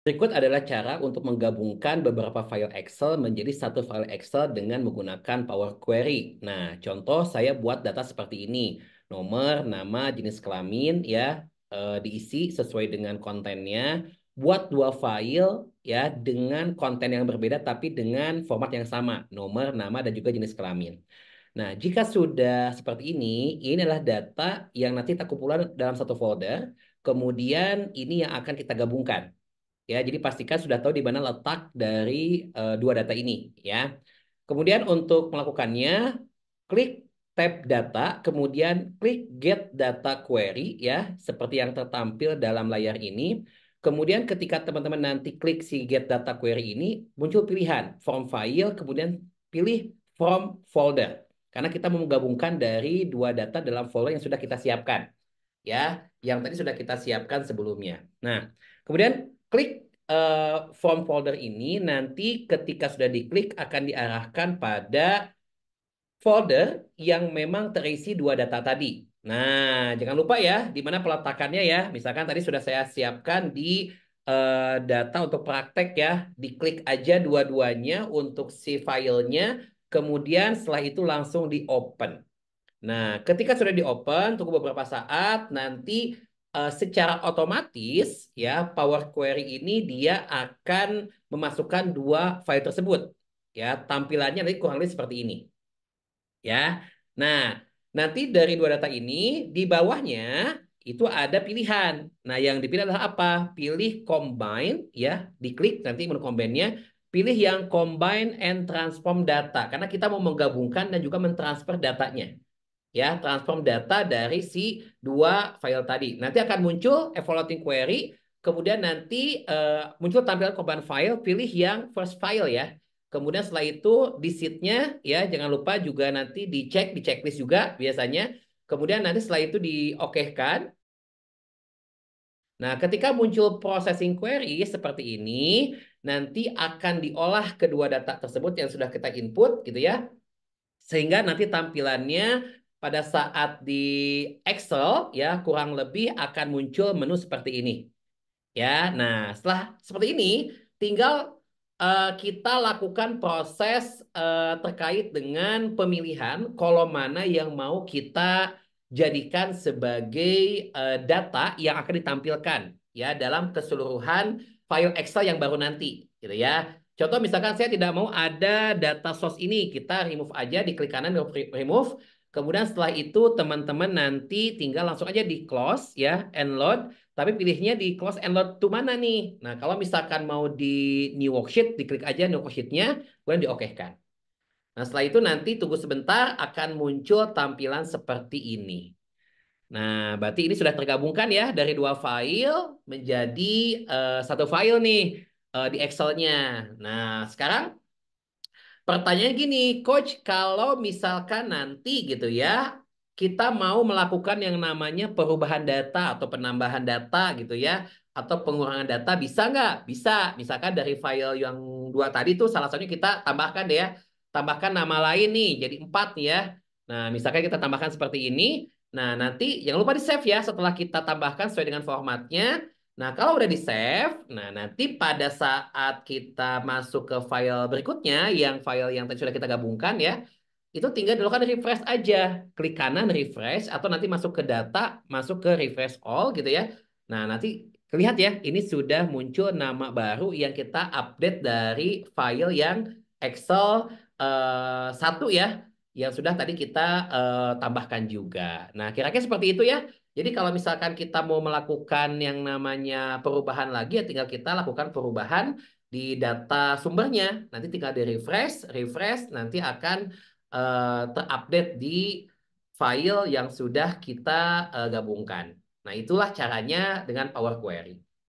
Berikut adalah cara untuk menggabungkan beberapa file Excel menjadi satu file Excel dengan menggunakan Power Query. Nah, contoh saya buat data seperti ini. Nomor, nama, jenis kelamin ya, diisi sesuai dengan kontennya. Buat dua file ya dengan konten yang berbeda tapi dengan format yang sama. Nomor, nama, dan juga jenis kelamin. Nah, jika sudah seperti ini adalah data yang nanti kita kumpulkan dalam satu folder. Kemudian ini yang akan kita gabungkan. Ya, jadi pastikan sudah tahu di mana letak dari dua data ini, ya. Kemudian untuk melakukannya, klik tab data, kemudian klik get data query, ya, seperti yang tertampil dalam layar ini. Kemudian ketika teman-teman nanti klik si get data query ini, muncul pilihan from file, kemudian pilih from folder. Karena kita mau menggabungkan dari dua data dalam folder yang sudah kita siapkan, ya, yang tadi sudah kita siapkan sebelumnya. Nah, kemudian klik form folder ini nanti ketika sudah diklik akan diarahkan pada folder yang memang terisi dua data tadi. Nah, jangan lupa ya di mana peletakannya ya. Misalkan tadi sudah saya siapkan di data untuk praktek ya. Diklik aja dua-duanya untuk si filenya. Kemudian setelah itu langsung di open. Nah, ketika sudah di-open, tunggu beberapa saat, nanti secara otomatis ya Power Query ini dia akan memasukkan dua file tersebut. Ya, tampilannya nanti kurang lebih seperti ini. Ya, nah nanti dari dua data ini di bawahnya itu ada pilihan. Nah, yang dipilih adalah apa? Pilih combine, ya, diklik nanti menu combine-nya. Pilih yang combine and transform data karena kita mau menggabungkan dan juga mentransfer datanya, ya, transform data dari si dua file tadi. Nanti akan muncul evaluating query, kemudian nanti muncul tampilan combine file, pilih yang first file ya. Kemudian setelah itu di sheet-nya ya jangan lupa juga nanti dicek di checklist juga biasanya. Kemudian nanti setelah itu diokekan. Nah, ketika muncul processing query seperti ini, nanti akan diolah kedua data tersebut yang sudah kita input gitu ya. Sehingga nanti tampilannya pada saat di Excel ya kurang lebih akan muncul menu seperti ini. Ya, nah setelah seperti ini tinggal kita lakukan proses terkait dengan pemilihan kolom mana yang mau kita jadikan sebagai data yang akan ditampilkan ya dalam keseluruhan file Excel yang baru nanti, gitu ya. Contoh misalkan saya tidak mau ada data source ini, kita remove aja, di klik kanan remove. Kemudian setelah itu teman-teman nanti tinggal langsung aja di close ya, and load. Tapi pilihnya di close and load to mana nih? Nah, kalau misalkan mau di new worksheet, diklik aja new worksheet-nya, kemudian diokekan. Nah, setelah itu nanti tunggu sebentar akan muncul tampilan seperti ini. Nah, berarti ini sudah tergabungkan ya dari dua file menjadi satu file nih di Excel-nya. Nah, sekarang pertanyaan gini, Coach, kalau misalkan nanti gitu ya, kita mau melakukan yang namanya perubahan data atau penambahan data gitu ya, atau pengurangan data, bisa nggak? Bisa. Misalkan dari file yang dua tadi tuh salah satunya kita tambahkan deh ya, tambahkan nama lain nih, jadi empat nih ya. Nah, misalkan kita tambahkan seperti ini, nah nanti jangan lupa di save ya setelah kita tambahkan sesuai dengan formatnya. Nah, kalau udah di-save, nah nanti pada saat kita masuk ke file berikutnya, yang file yang tadi sudah kita gabungkan ya, itu tinggal dilakukan refresh aja. Klik kanan refresh, atau nanti masuk ke data, masuk ke refresh all gitu ya. Nah, nanti lihat ya, ini sudah muncul nama baru yang kita update dari file yang Excel 1 ya, yang sudah tadi kita tambahkan juga. Nah, kira-kira seperti itu ya. Jadi kalau misalkan kita mau melakukan yang namanya perubahan lagi ya tinggal kita lakukan perubahan di data sumbernya. Nanti tinggal di refresh, refresh nanti akan terupdate di file yang sudah kita gabungkan. Nah, itulah caranya dengan Power Query.